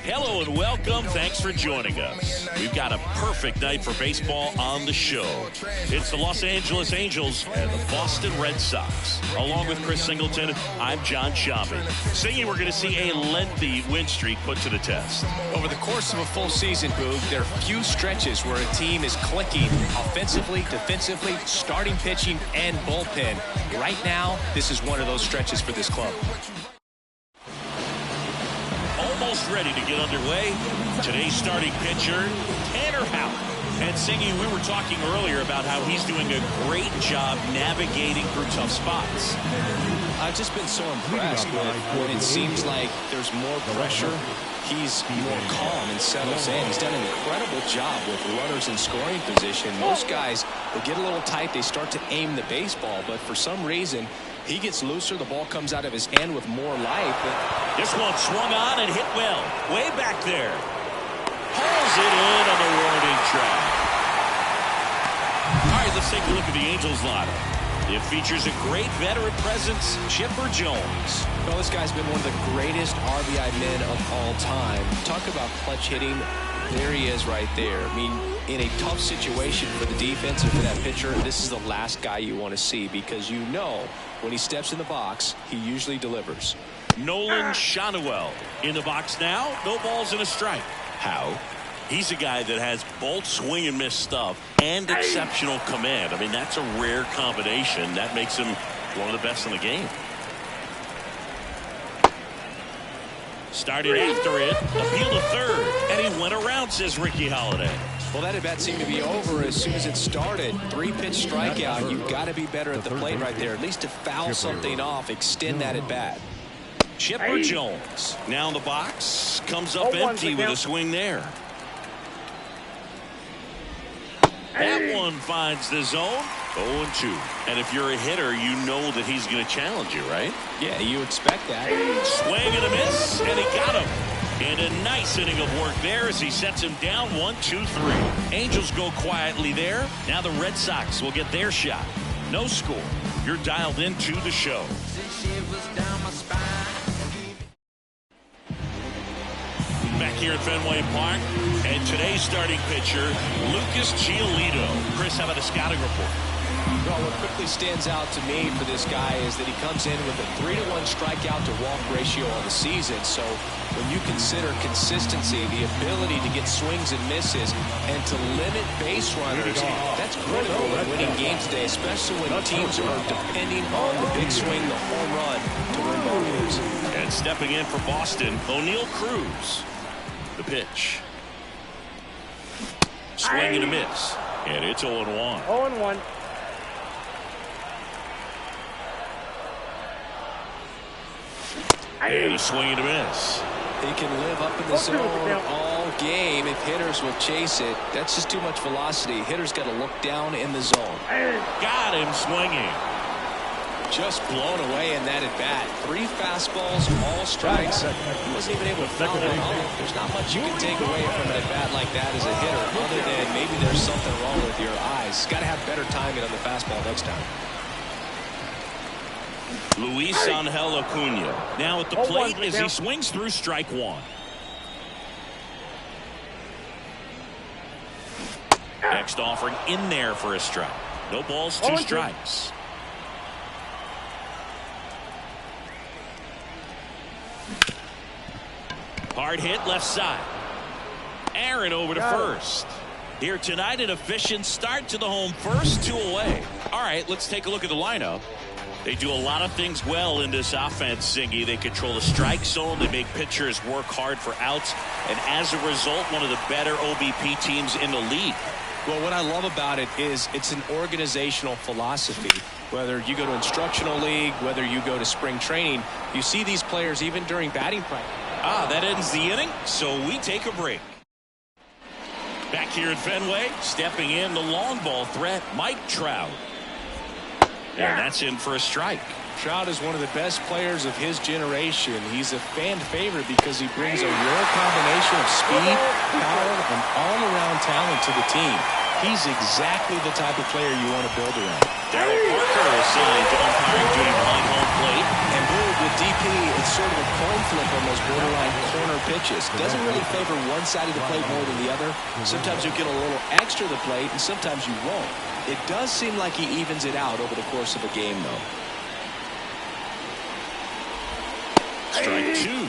Hello and welcome. Thanks for joining us. We've got a perfect night for baseball on the show. It's the Los Angeles Angels and the Boston Red Sox. Along with Chris Singleton, I'm John Shambi. Singing, we're going to see a lengthy win streak put to the test. Over the course of a full season, Boog, there are few stretches where a team is clicking offensively, defensively, starting pitching, and bullpen. Right now, this is one of those stretches for this club. Almost ready to get underway. Today's starting pitcher, Tanner Houck. And Singy, we were talking earlier about how he's doing a great job navigating through tough spots. I've just been so impressed with when it seems like there's more pressure. He's more calm and settles in. He's done an incredible job with runners in scoring position. Most guys, they get a little tight, they start to aim the baseball, but for some reason, he gets looser, the ball comes out of his hand with more life. This one swung on and hit well. Way back there. Hauls it in on the warning track. All right, let's take a look at the Angels lineup. It features a great veteran presence, Chipper Jones. Well, this guy's been one of the greatest RBI men of all time. Talk about clutch hitting. There he is right there. I mean, in a tough situation for the defense and for that pitcher, this is the last guy you want to see because you know when he steps in the box, he usually delivers. Nolan Schanuel in the box now. No balls and a strike. How? He's a guy that has both swing and miss stuff and exceptional command. I mean, that's a rare combination. That makes him one of the best in the game. Started after it, appeal to third, and he went around, says Ricky Holiday. Well, that at-bat seemed to be over as soon as it started. Three-pitch strikeout. You've got to be better at the plate right there, at least to foul something off, extend that at-bat. Chipper Jones now in the box, comes up empty with a swing there. That one finds the zone. 0-2. And if you're a hitter, you know that he's going to challenge you, right? Yeah, you expect that. Swing and a miss, and he got him. And a nice inning of work there as he sets him down 1-2-3. Angels go quietly there. Now the Red Sox will get their shot. No score. You're dialed into the show. Back here at Fenway Park, and today's starting pitcher, Lucas Giolito. Chris, how about a scouting report? Well, what quickly stands out to me for this guy is that he comes in with a 3-to-1 strikeout to walk ratio on the season. So when you consider consistency, the ability to get swings and misses, and to limit base runners, that's critical in winning games today, especially when teams are depending on the big swing, the home run, to win ball games. And stepping in for Boston, O'Neal Cruz. The pitch. Swing and a miss. And it's 0-1. 0-1. And a swing and a miss. He can live up in the zone all game if hitters will chase it. That's just too much velocity. Hitters got to look down in the zone. Got him swinging. Just blown away in that at bat. 3 fastballs, all strikes. He wasn't even able to foul one off. There's not much you can take away from an at bat like that as a hitter, other than maybe there's something wrong with your eyes. Got to have better timing on the fastball next time. Luis Angel Acuna now at the plate as he swings through strike one. Next offering in there for a strike. No balls, 2 strikes. Hard hit left side. Aaron over to first. Here tonight, an efficient start to the home first, 2 away. All right, let's take a look at the lineup. They do a lot of things well in this offense, Singy. They control the strike zone. They make pitchers work hard for outs. And as a result, one of the better OBP teams in the league. Well, what I love about it is it's an organizational philosophy. Whether you go to instructional league, whether you go to spring training, you see these players even during batting practice. That ends the inning, so we take a break. Back here at Fenway, stepping in the long ball threat, Mike Trout. And that's in for a strike. Trout is one of the best players of his generation. He's a fan favorite because he brings a rare combination of speed, power, and all-around talent to the team. He's exactly the type of player you want to build around. Darryl Parker assigned to umpiring duty behind home plate. And Boog, with DP, it's sort of a coin flip on those borderline corner pitches. Doesn't really favor one side of the plate more than the other. Sometimes you'll get a little extra to the plate, and sometimes you won't. It does seem like he evens it out over the course of a game, though. Strike two.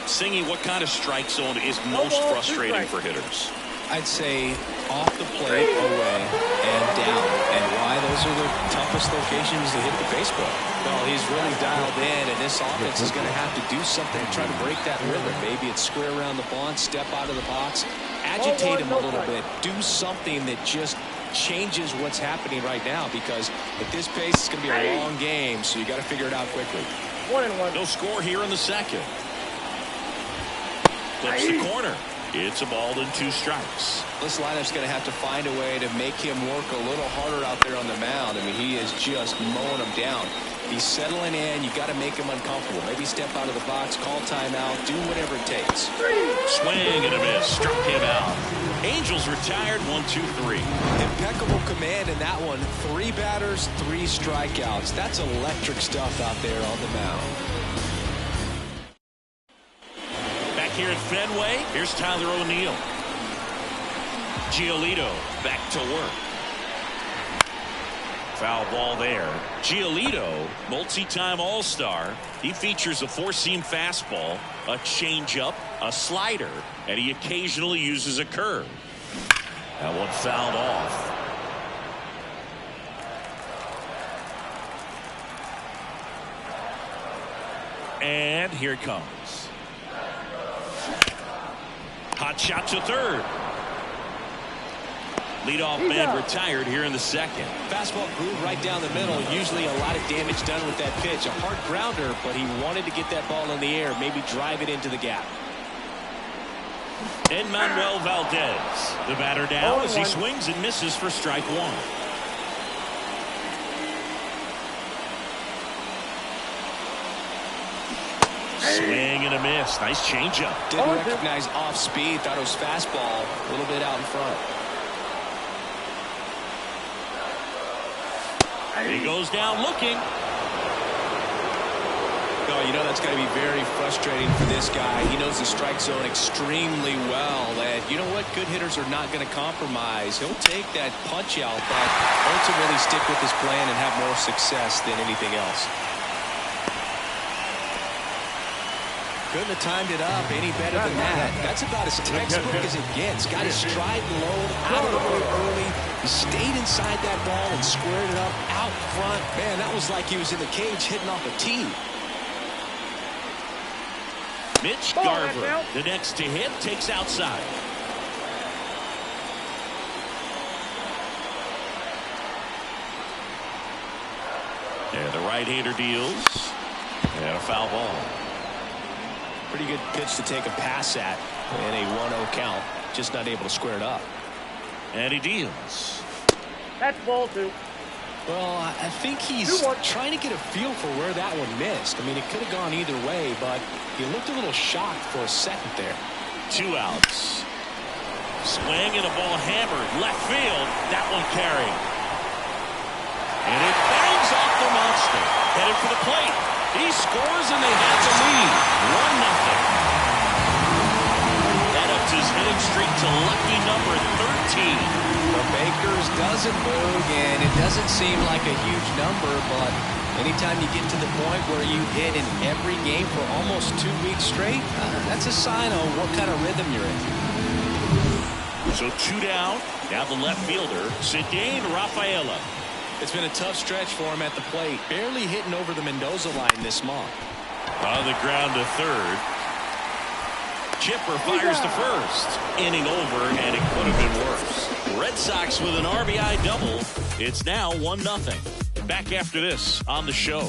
Singy, what kind of strike zone is most frustrating for hitters? I'd say off the plate, away, and down. And why? Those are the toughest locations to hit the baseball. Well, he's really dialed in, and this offense is going to have to do something to try to break that rhythm. Maybe it's square around the bunt, step out of the box, agitate him a little bit, do something that just changes what's happening right now, because at this pace, it's going to be a long game, so you got to figure it out quickly. 1-1. No score here in the second. Flips the corner. It's a ball and 2 strikes. This lineup's going to have to find a way to make him work a little harder out there on the mound. I mean, he is just mowing him down. He's settling in. You got to make him uncomfortable. Maybe step out of the box, call timeout, do whatever it takes. Swing and a miss. Struck him out. Angels retired. 1-2-3. Impeccable command in that one. 3 batters, 3 strikeouts. That's electric stuff out there on the mound. Here at Fenway, here's Tyler O'Neill. Giolito back to work. Foul ball there. Giolito, multi-time All-Star. He features a 4-seam fastball, a changeup, a slider, and he occasionally uses a curve. That one fouled off. And here it comes. Hot shot to third. Leadoff man retired here in the second. Fastball groove right down the middle. Usually a lot of damage done with that pitch. A hard grounder, but he wanted to get that ball in the air, maybe drive it into the gap. Manuel Valdez, the batter down as he swings and misses for strike 1. Swing and a miss. Nice changeup. Didn't recognize off speed. Thought it was fastball. A little bit out in front. He goes down looking. Oh, you know that's got to be very frustrating for this guy. He knows the strike zone extremely well. And you know what? Good hitters are not going to compromise. He'll take that punch out, but ultimately stick with his plan and have more success than anything else. Couldn't have timed it up any better than that. That's about as textbook as it gets. Got his stride low, out of the way early. He stayed inside that ball and squared it up out front. Man, that was like he was in the cage hitting off a tee. Mitch Garver, the next to hit, takes outside. And the right-hander deals. And a foul ball. Pretty good pitch to take a pass at in a 1-0 count. Just not able to square it up. And he deals. That's ball 2. Well, I think he's trying to get a feel for where that one missed. I mean, it could have gone either way, but he looked a little shocked for a second there. 2 outs. Swing and a ball hammered. Left field. That one carried. And it bangs off the monster. Headed for the plate. He scores and they have the lead. 1-0. That ups his hitting streak to lucky number 13. The Bakers doesn't move, and it doesn't seem like a huge number, but anytime you get to the point where you hit in every game for almost 2 weeks straight, that's a sign of what kind of rhythm you're in. So 2 down. Now the left fielder, Cedane Rafaela. It's been a tough stretch for him at the plate. Barely hitting over the Mendoza line this month. On the ground to third. Chipper fires to first. Inning over, and it could have been worse. Red Sox with an RBI double. It's now 1-0. Back after this on the show.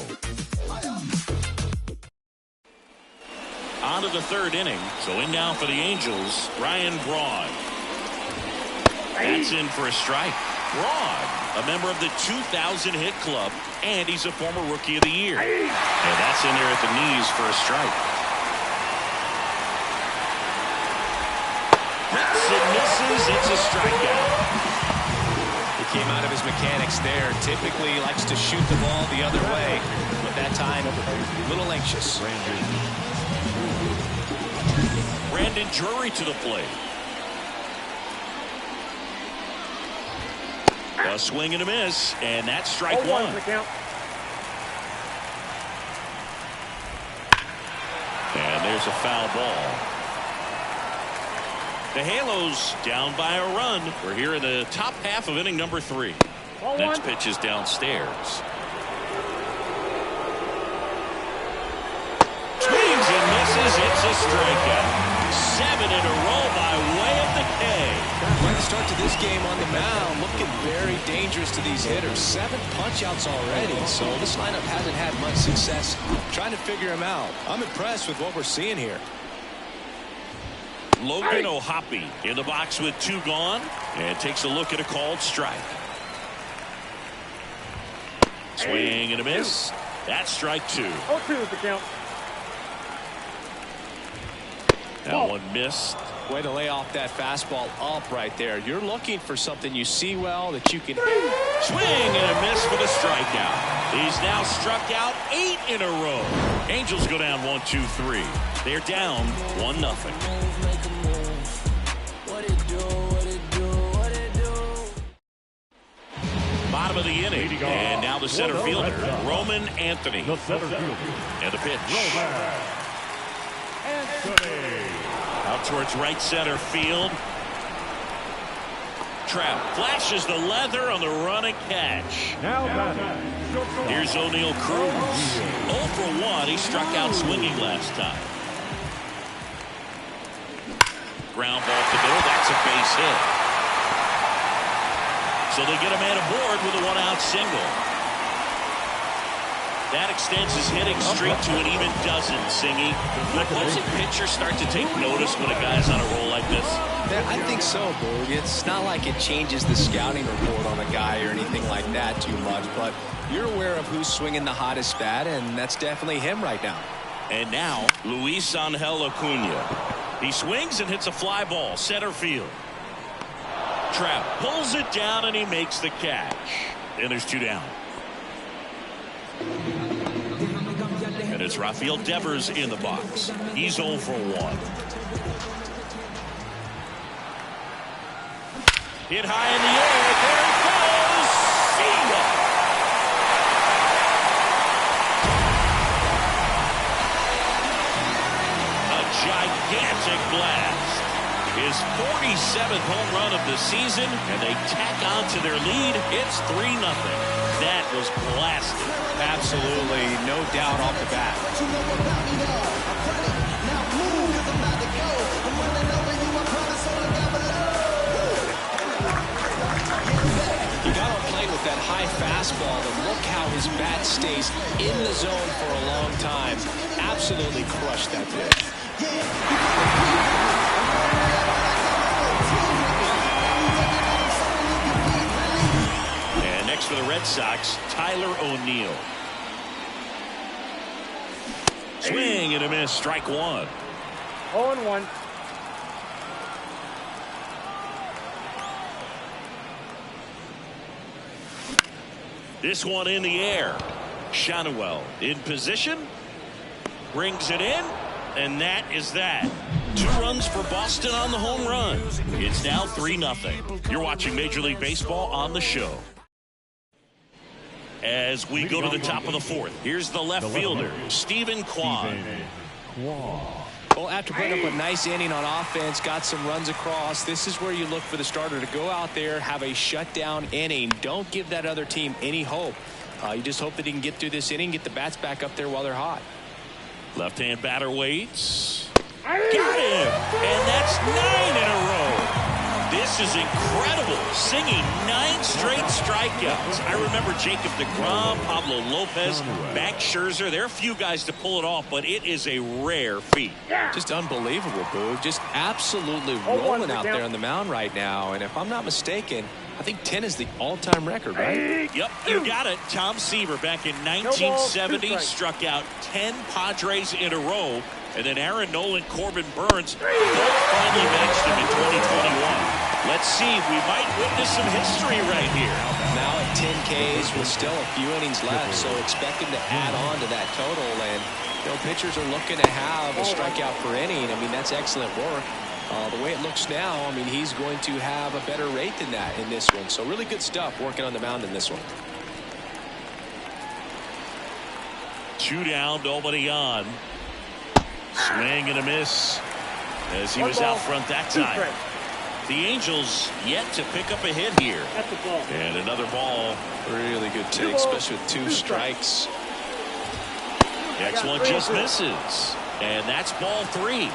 On to the third inning. So in now for the Angels, Ryan Braun. That's in for a strike. Braun, a member of the 2000 hit club, and he's a former Rookie of the Year. And that's in there at the knees for a strike. Hits and misses. It's a strikeout. He came out of his mechanics there. Typically likes to shoot the ball the other way, but that time a little anxious. Brendan Drury to the plate. A swing and a miss, and that's strike one. And there's a foul ball. The Halos down by a run. We're here in the top half of inning number 3. Next pitch is downstairs. Swings and misses. It's a strikeout. 7 in a row by way of the K. Right start to this game on the mound, looking very dangerous to these hitters. 7 punch-outs already, so this lineup hasn't had much success trying to figure him out. I'm impressed with what we're seeing here. Logan O'Hoppe in the box with 2 gone, and takes a look at a called strike. Swing and a miss. That's strike 2. 0-2 is the count. That one missed. Way to lay off that fastball up right there. You're looking for something you see well that you can swing and a miss for the strikeout. He's now struck out 8 in a row. Angels go down 1-2-3. They're down 1-0. Bottom of the inning, and now the center fielder, Roman Anthony. The center fielder. And the pitch. Anthony. Out towards right center field. Trout flashes the leather on the run and catch. Now here's O'Neal Cruz. 0 for 1. He struck out swinging last time. Ground ball to the middle. That's a base hit. So they get a man aboard with a 1-out single. That extends his hitting streak to an even dozen, Singy. Will opposing pitchers start to take notice when a guy's on a roll like this? Yeah, I think so, Boog. It's not like it changes the scouting report on a guy or anything like that too much, but you're aware of who's swinging the hottest bat, and that's definitely him right now. And now, Luis Angel Acuna. He swings and hits a fly ball, center field. Trout pulls it down, and he makes the catch. And there's 2 down. And it's Rafael Devers in the box. He's 0 for 1. Hit high in the air. There it goes. See ya. A gigantic blast. His 47th home run of the season, and they tack on to their lead. It's 3-0. That was blasted. Absolutely, no doubt off the bat. He got on plane with that high fastball, and look how his bat stays in the zone for a long time. Absolutely crushed that pitch. Next for the Red Sox, Tyler O'Neill. Swing and a miss, strike 1. 0-1. This one in the air. Shanuel in position. Brings it in. And that is that. 2 runs for Boston on the home run. It's now 3-0. You're watching Major League Baseball on the show. As we go to the top of the 4th, here's the left fielder, Stephen Kwan. Well, after putting up a nice inning on offense, got some runs across, this is where you look for the starter to go out there, have a shutdown inning. Don't give that other team any hope. You just hope that he can get through this inning, get the bats back up there while they're hot. Left-hand batter waits. Got him! And that's 9 in a row. This is incredible. Singing 9 straight strikeouts. I remember Jacob deGrom, Pablo Lopez, Max Scherzer. There are a few guys to pull it off, but it is a rare feat. Just unbelievable, Boog. Just absolutely rolling out there on the mound right now. And if I'm not mistaken, I think 10 is the all-time record, right? Yep, you got it. Tom Seaver back in 1970 struck out 10 Padres in a row. And then Aaron Nolan, Corbin Burns both finally matched him in 2021. Let's see. We might witness some history right here. Now at 10 Ks with still a few innings left, so expect him to add on to that total. And pitchers are looking to have a strikeout per inning. I mean, that's excellent work. The way it looks now, I mean, he's going to have a better rate than that in this one. So really good stuff working on the mound in this one. 2 down, nobody on. Swing and a miss as he was out front that time. The Angels yet to pick up a hit here. And another ball. Really good take, especially with 2 strikes. Next one just misses. And that's ball 3.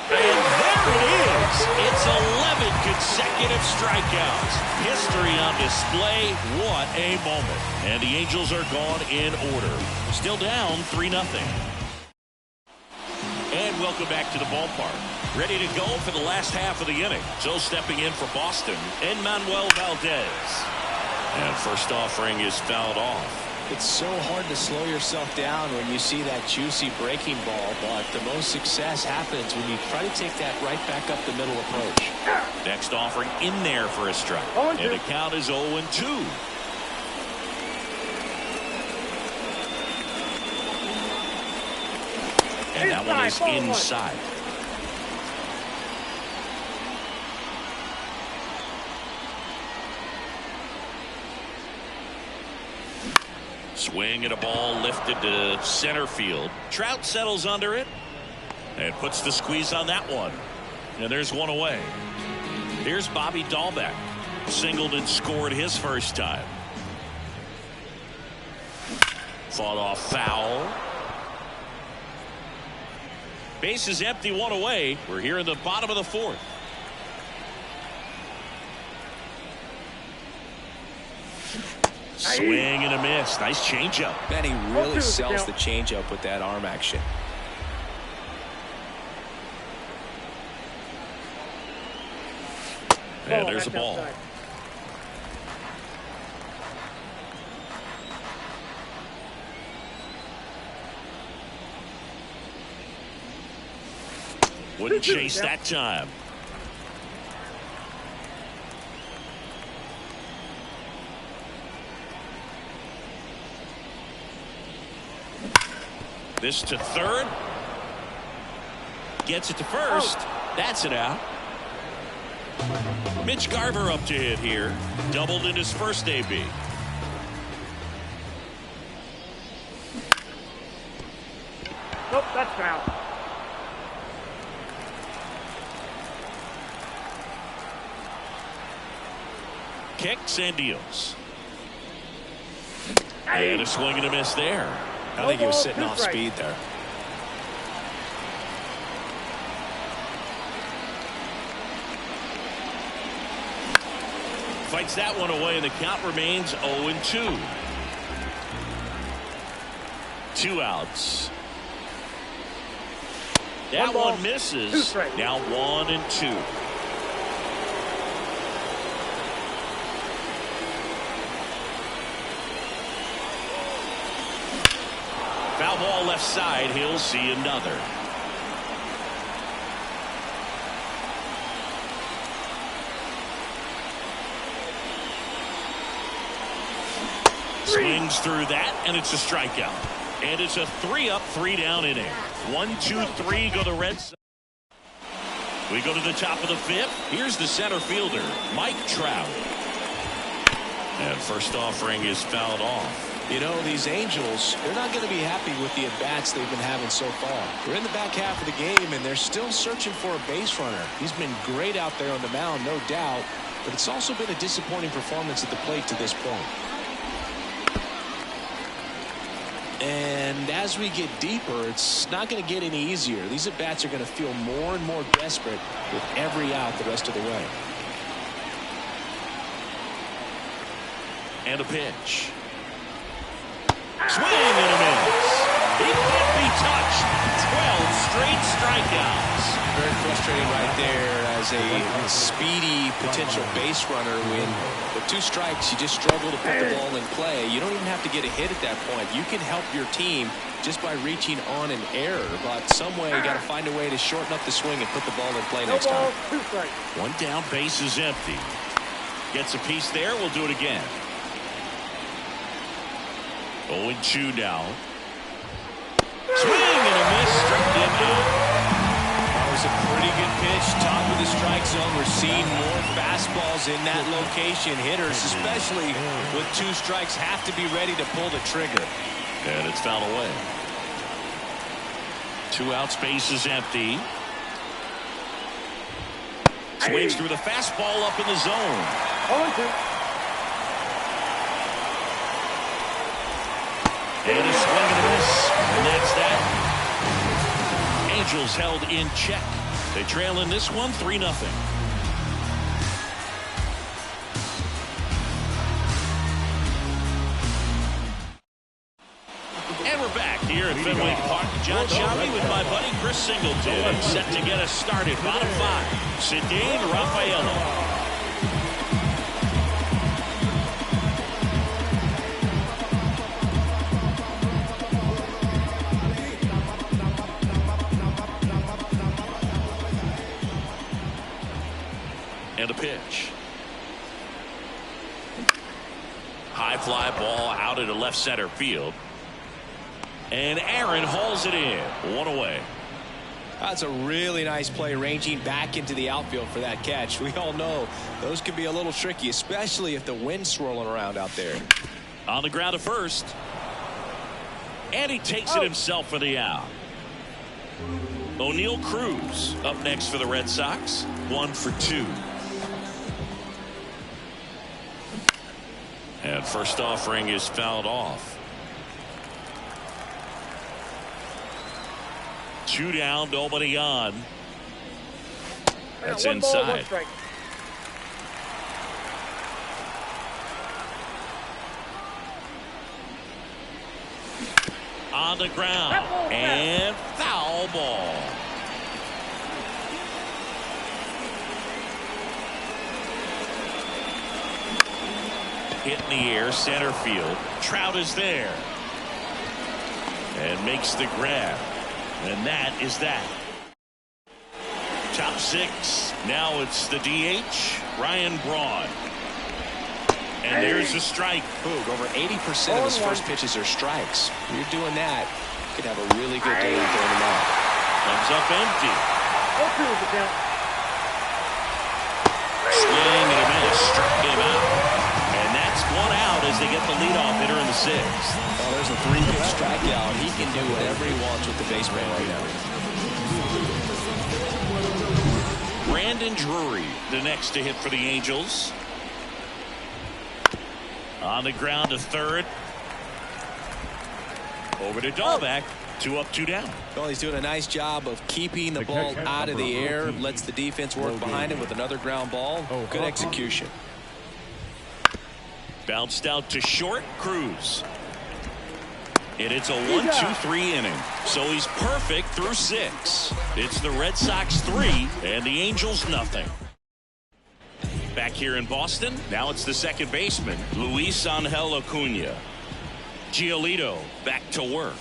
And there it is. It's 11 consecutive strikeouts. History on display. What a moment. And the Angels are gone in order. Still down 3-0. And welcome back to the ballpark. Ready to go for the last half of the inning. So stepping in for Boston, Manuel Valdez. And first offering is fouled off. It's so hard to slow yourself down when you see that juicy breaking ball, but the most success happens when you try to take that right back up the middle approach. Next offering in there for a strike. And the count is 0-2. And that one is inside. Swing and a ball lifted to center field. Trout settles under it and puts the squeeze on that one. And there's one away. Here's Bobby Dahlbeck. Singled and scored his first time. Fought off foul. Base is empty, one away. We're here in the bottom of the 4th. Swing and a miss. Nice changeup. Man, he really sells the changeup with that arm action. And there's a ball. Wouldn't chase that time. This to third. Gets it to first. That's it out. Mitch Garver up to hit here. Doubled in his first AB. Nope, that's foul. Kicks and deals. And a swing and a miss there. I think he was sitting off speed there. Fights that one away, and the count remains 0-2. 2 outs. That one misses. Now 1-2. Foul ball left side. He'll see another. Swings through that, and it's a strikeout. And it's a 3-up, 3-down inning. 1-2-3 go the Reds. We go to the top of the 5th. Here's the center fielder, Mike Trout. And first offering is fouled off. You know, these Angels, they're not going to be happy with the at-bats they've been having so far. They're in the back half of the game, and they're still searching for a base runner. He's been great out there on the mound, no doubt, but it's also been a disappointing performance at the plate to this point. And as we get deeper, it's not going to get any easier. These at-bats are going to feel more and more desperate with every out the rest of the way. And a pitch. Swing and a miss. He can't be touched. 12 straight strikeouts. very frustrating right there as a speedy potential base runner. When with 2 strikes, you just struggle to put the ball in play. You don't even have to get a hit at that point. You can help your team just by reaching on an error. But some way, you got to find a way to shorten up the swing and put the ball in play next time. 2 strikes. 1 down, base is empty. Gets a piece there. We'll do it again. 0-2 now. Swing and a miss. Struck him out. That was a pretty good pitch. Top of the strike zone. We're seeing more fastballs in that location. Hitters, especially with 2 strikes, have to be ready to pull the trigger. And it's fouled away. 2 outs, base is empty. Swings through the fastball up in the zone. 0-2. And a swing and a miss. And that's that. Angels held in check. They trail in this one 3-0. And we're back here at Fenway Park. John Sciambi with my buddy Chris Singleton. Set to get us started. Bottom 5. Ceddanne Rafaela. And a pitch. High fly ball out into left center field. And Aaron hauls it in. 1 away. That's a really nice play, ranging back into the outfield for that catch. We all know those can be a little tricky, especially if the wind's swirling around out there. On the ground at first. And he takes it himself for the out. O'Neal Cruz up next for the Red Sox. 1 for 2. And first offering is fouled off. 2 down, nobody on. That's inside. On the ground. And foul ball. Hit in the air, center field. Trout is there. And makes the grab. And that is that. Top 6. Now it's the DH, Ryan Braun. And there's a strike. Over 80% of his first pitches are strikes. When you're doing that, you could have a really good day out there tonight. Comes up empty. 0-2 is the count. Swing and a miss. Struck him out. And that's 1 out as they get the leadoff hitter in the 6th. Well, there's a 3-pitch strikeout. He can do whatever he wants with the baseman right now. Brandon Drury, the next to hit for the Angels. On the ground to third. Over to Dahlbeck. 2 up, 2 down. Well, he's doing a nice job of keeping the ball out of the air. Lets the defense work behind him with another ground ball. Good execution. Bounced out to short. Cruz. And it's a 1-2-3 inning. So he's perfect through 6. It's the Red Sox 3 and the Angels nothing. Back here in Boston, now it's the second baseman, Luis Angel Acuna. Giolito back to work.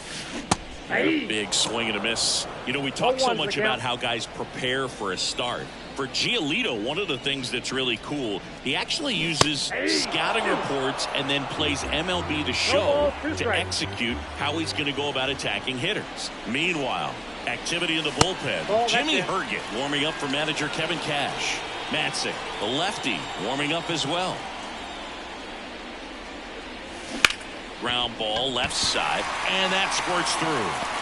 And a big swing and a miss. You know, we talk so much about how guys prepare for a start. For Giolito, one of the things that's really cool, he actually uses scouting reports and then plays MLB The Show to execute how he's going to go about attacking hitters. Meanwhile, activity in the bullpen. Jimmy Herget warming up for manager Kevin Cash. Matzik, the lefty, warming up as well. Ground ball left side, and that squirts through.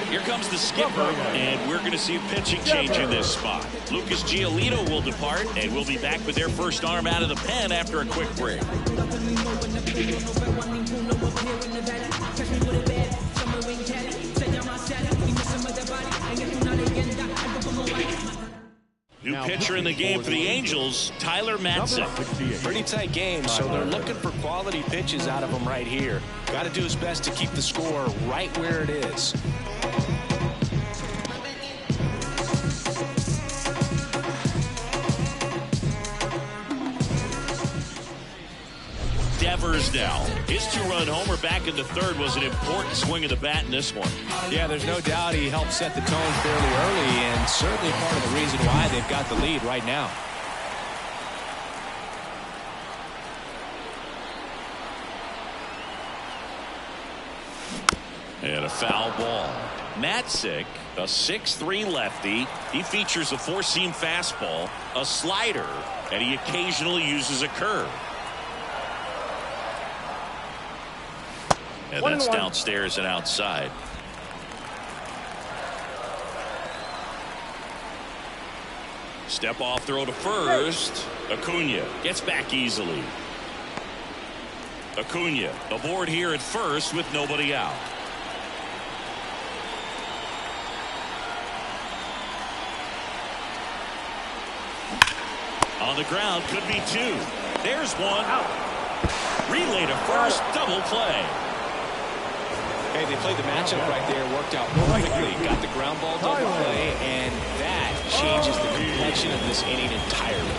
Here comes the skipper, and we're going to see a pitching change in this spot. Lucas Giolito will depart, and we'll be back with their first arm out of the pen after a quick break. New pitcher in the game for the Angels, Tyler Matzik. Pretty tight game, so they're looking for quality pitches out of him right here. Got to do his best to keep the score right where it is. Devers now. His 2-run homer back in the third was an important swing of the bat in this one. Yeah, there's no doubt he helped set the tone fairly early, and certainly part of the reason why they've got the lead right now. And a foul ball. Matzik, a 6'3 lefty. He features a 4-seam fastball, a slider, and he occasionally uses a curve. And that's downstairs and outside. Step off throw to first. Acuna gets back easily. Acuna aboard here at first with nobody out. On the ground, could be two. There's one. Relay to first, double play. Hey, they played the matchup right there, worked out perfectly. Got the ground ball double play, and that changes the complexion of this inning entirely.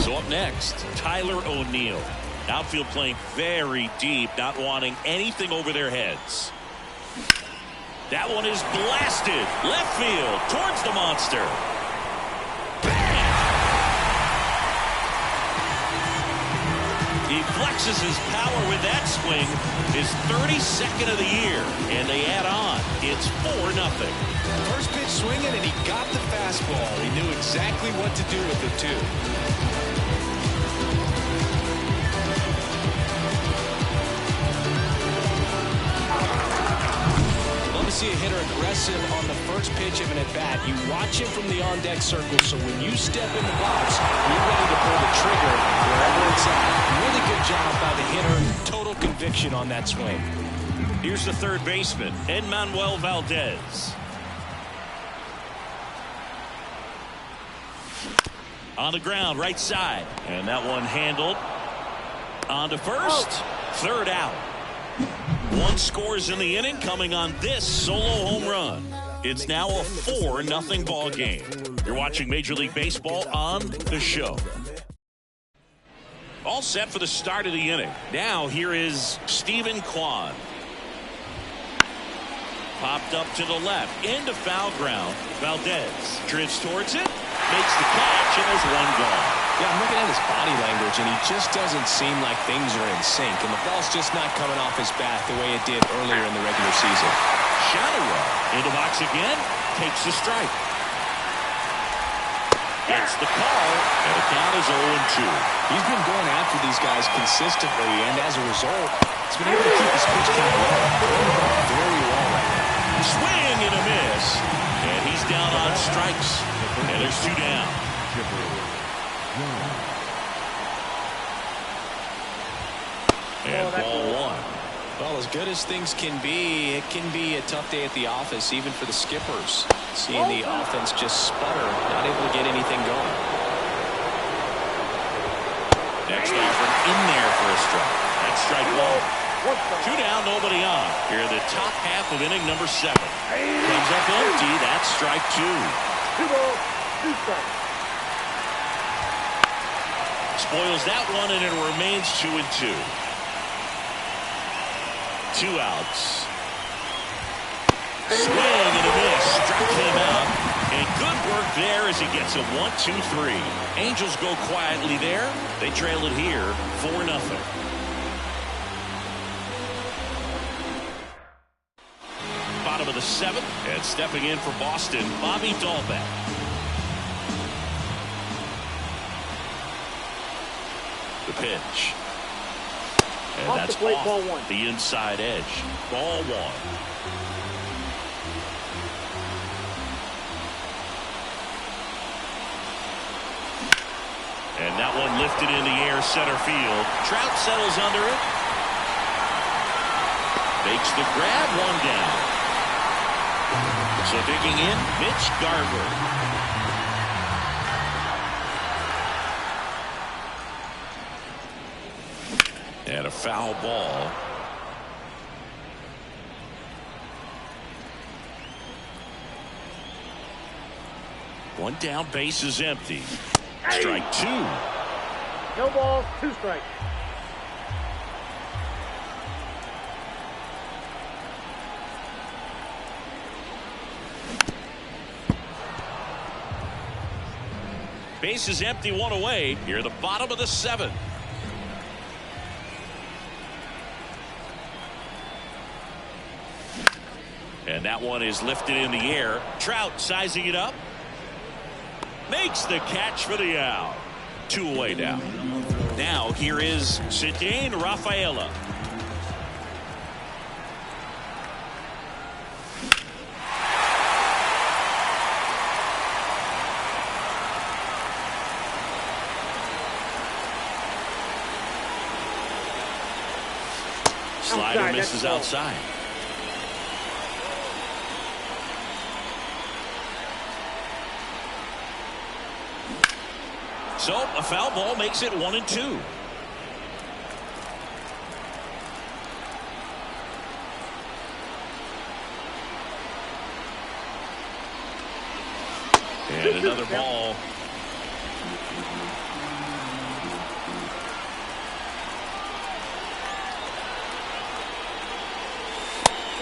So up next, Tyler O'Neill. Outfield playing very deep, not wanting anything over their heads. That one is blasted. Left field towards the monster. Bam! He flexes his power with that swing. His 32nd of the year. And they add on. It's 4-0. First pitch swinging, and he got the fastball. He knew exactly what to do with it, too. See a hitter aggressive on the first pitch of an at-bat. You watch him from the on-deck circle, so when you step in the box, you're ready to pull the trigger wherever it's at. Really good job by the hitter. Total conviction on that swing. Here's the third baseman, Enmanuel Valdez. On the ground, right side. And that one handled. On to first. Third out. One scores in the inning coming on this solo home run. It's now a 4-0 ball game. You're watching Major League Baseball on the show. All set for the start of the inning. Now here is Stephen Kwan. Popped up to the left into foul ground. Valdez drifts towards it, makes the catch, and there's one gone. Yeah, I'm looking at his body language, and he just doesn't seem like things are in sync, and the ball's just not coming off his bat the way it did earlier in the regular season. Shadoway into box again, takes the strike. Gets the call, and the count is 0-2. He's been going after these guys consistently, and as a result, he's been able to keep his pitch count low. Very well right now. Swing and a miss, and he's down on strikes, and there's two down. And ball one. Well, as good as things can be, it can be a tough day at the office, even for the skippers. Seeing the offense just sputter, not able to get anything going. Next offer in there for a strike. That's strike one. Two down, nobody on. Here are the top half of inning number 7. Comes up empty. That's strike 2. 2 balls, 2 strikes. Spoils that one, and it remains 2-2. 2 outs. Swing and a miss. Struck him out. And good work there as he gets a 1-2-3. Angels go quietly there. They trail it here 4-0. Bottom of the 7th, and stepping in for Boston, Bobby Dahlbeck. The pitch. And Off that's the plate, off ball one. the inside edge. Ball 1. And that one lifted in the air, center field. Trout settles under it. Makes the grab, one down. So digging in, Mitch Garver. And a foul ball. One down, base is empty. Strike two. No balls, 2 strikes. Base is empty, one away. Here, the bottom of the 7th. And that one is lifted in the air. Trout sizing it up. Makes the catch for the out. 2 away now. Now here is Cedane Rafaela. Slider misses outside. So a foul ball makes it 1-2. And another ball.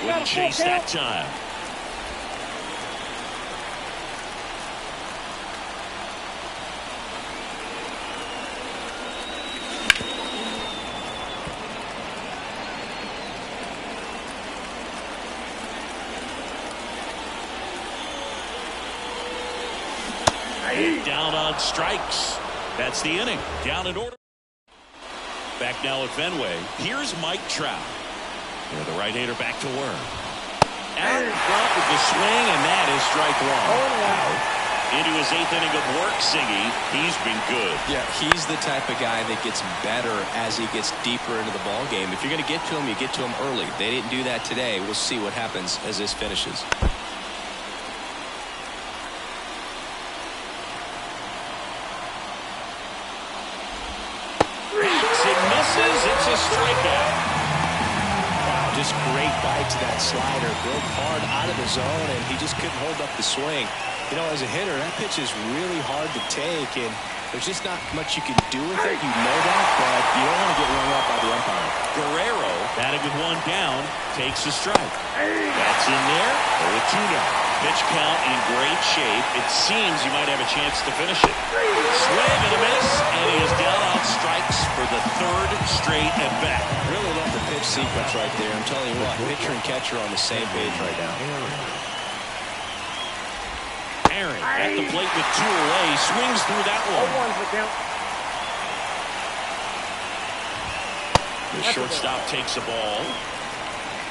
Wouldn't chase that time. Down on strikes. That's the inning. Down in order. Back now at Fenway. Here's Mike Trout. The right-hander back to work. Out in front with the swing, and that is strike one. Out. Into his 8th inning of work, Singy. He's been good. Yeah, he's the type of guy that gets better as he gets deeper into the ball game. If you're going to get to him, you get to him early. They didn't do that today. We'll see what happens as this finishes. It's a strikeout. Wow, just great bite to that slider. Broke hard out of the zone, and he just couldn't hold up the swing. You know, as a hitter, that pitch is really hard to take, and there's just not much you can do with it. You know that, but you don't want to get rung up by the umpire. Guerrero, batting with one down, takes a strike. That's in there. 0-2 now. Pitch count in great shape. It seems he might have a chance to finish it. Swing and a miss, and he is down on strikes for the 3rd straight at bat. Really love the pitch sequence right there. I'm telling you what, pitcher and catcher on the same page right now. Aaron at the plate with 2 away, swings through that one. The shortstop takes the ball.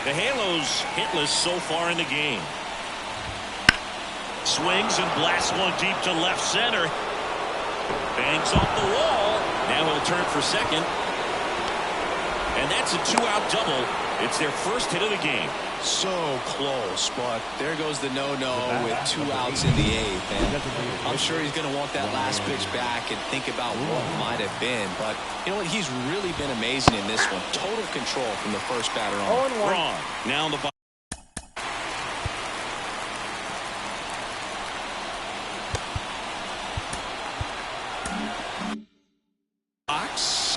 The Halos hitless so far in the game. Swings and blasts one deep to left center. Bangs off the wall. Now he'll turn for second. And that's a 2-out double. It's their first hit of the game. So close, but there goes the no-no with 2 outs in the 8th. And I'm sure he's going to want that last pitch back and think about what might have been. But you know what? He's really been amazing in this one. Total control from the first batter on. Wrong. Now in the box.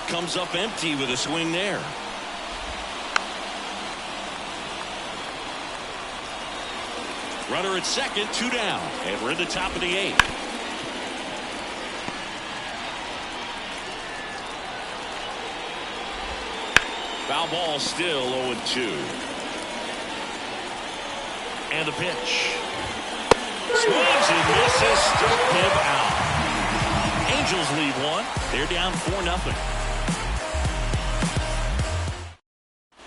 Comes up empty with a swing there. Runner at second, 2 down, and we're in the top of the 8th. Foul ball still 0-2. And the pitch. Swings and misses, struck him out. Angels lead 1. They're down 4-0.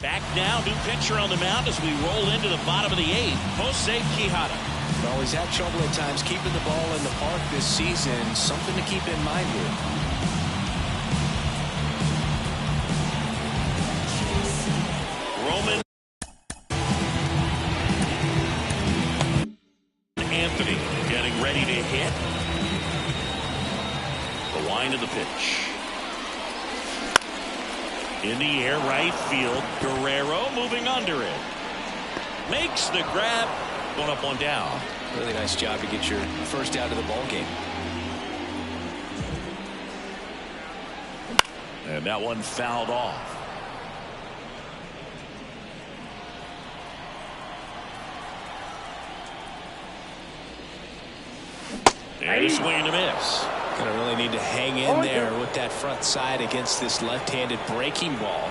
Back now, new pitcher on the mound as we roll into the bottom of the 8th. Jose Quijada. Well, he's had trouble at times keeping the ball in the park this season. Something to keep in mind here. Roman Anthony getting ready to hit. The line of the pitch. In the air, right field. Guerrero moving under it. Makes the grab. One up, one down. Really nice job to get your first out of the ball game. And that one fouled off. And a swing and a miss. Gonna really need to hang in there with that front side against this left-handed breaking ball.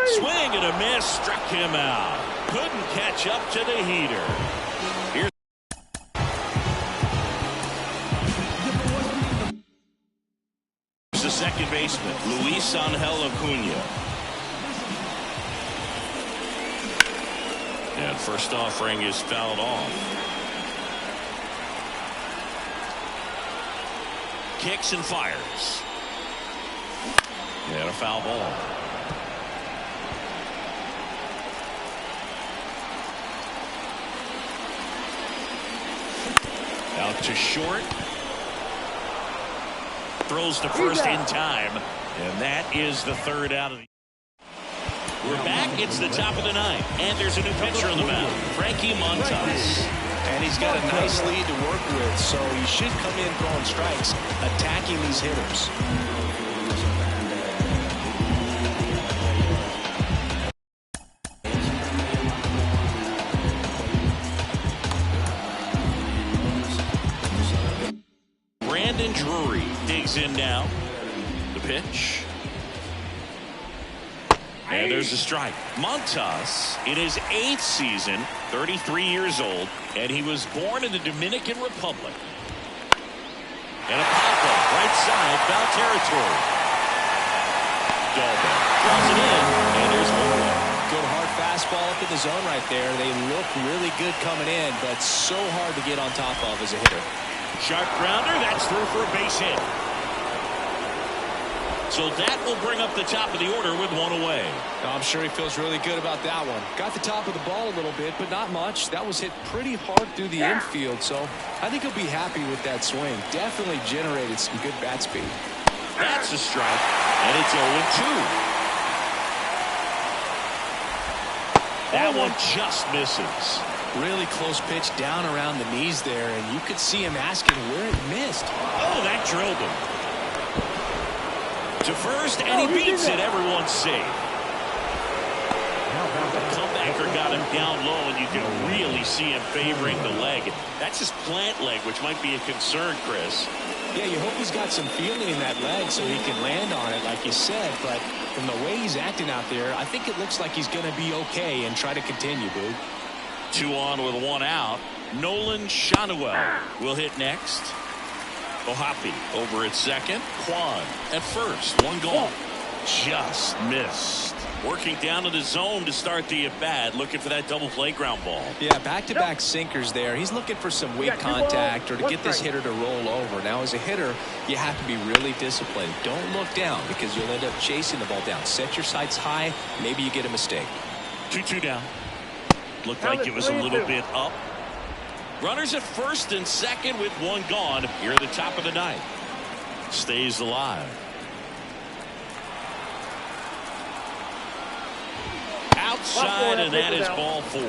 Swing and a miss, struck him out. Couldn't catch up to the heater. Here's the second baseman, Luis Angel Acuna. And first offering is fouled off. Kicks and fires. And a foul ball. Out to short. Throws to first in time. And that is the third out of the. We're back. It's the top of the ninth. And there's a new pitcher on the mound, Frankie Montas. And he's got a nice lead to work with, so he should come in throwing strikes, attacking these hitters. Brandon Drury digs in now. The pitch. And there's a strike. Montas, in his 8th season, 33 years old, and he was born in the Dominican Republic. And a pop-up, right side, foul territory. Dalton draws it in, and there's one. Good hard fastball up in the zone right there. They look really good coming in, but so hard to get on top of as a hitter. Sharp grounder, that's through for a base hit. So that will bring up the top of the order with one away. I'm sure he feels really good about that one. Got the top of the ball a little bit, but not much. That was hit pretty hard through the infield, so I think he'll be happy with that swing. Definitely generated some good bat speed. That's a strike, and it's 0-2. That one just misses. Really close pitch down around the knees there, and you could see him asking where it missed. Oh, that drilled him. To first, and he beats it. Everyone's safe. The comebacker got him down low, and you can really see him favoring the leg. That's his plant leg, which might be a concern, Chris. Yeah, you hope he's got some feeling in that leg so he can land on it, like you said. But from the way he's acting out there, I think it looks like he's going to be okay and try to continue, Boog. 2 on with 1 out. Nolan Schanuel will hit next. Ohapi over at second. Kwan at first. 1 gone. Just missed. Working down to the zone to start the at-bat. Looking for that double play ground ball. Yeah, back-to-back sinkers there. He's looking for some weak contact or to get this hitter to roll over. Now, as a hitter, you have to be really disciplined. Don't look down because you'll end up chasing the ball down. Set your sights high. Maybe you get a mistake. 2-2 down. Looked like it was a little bit up. Runners at first and second with 1 gone. Here at the top of the ninth. Stays alive. Outside, and that is ball 4.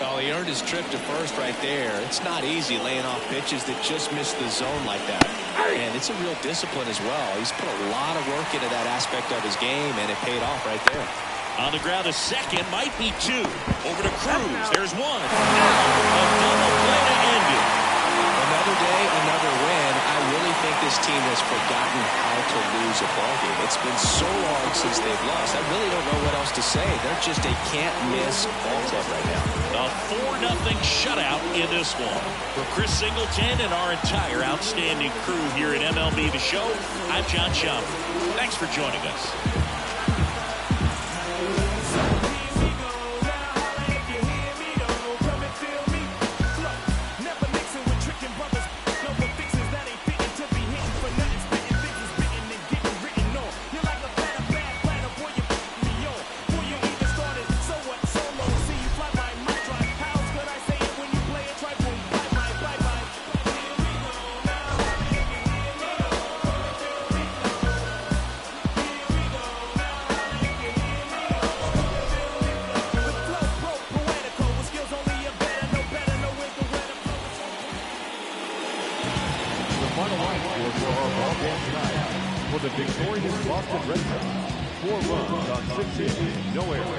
Well, he earned his trip to first right there. It's not easy laying off pitches that just miss the zone like that. And it's a real discipline as well. He's put a lot of work into that aspect of his game, and it paid off right there. On the ground, a second, might be 2. Over to Cruz. There's 1. Now, a double play to end it. Another day, another win. I really think this team has forgotten how to lose a ball game. It's been so long since they've lost. I really don't know what else to say. They're just a can't-miss ball club right now. A 4-0 shutout in this one. For Chris Singleton and our entire outstanding crew here at MLB The Show, I'm John Schaumburg. Thanks for joining us. victorious Boston Red Sox. 4 runs on 6 innings, no errors.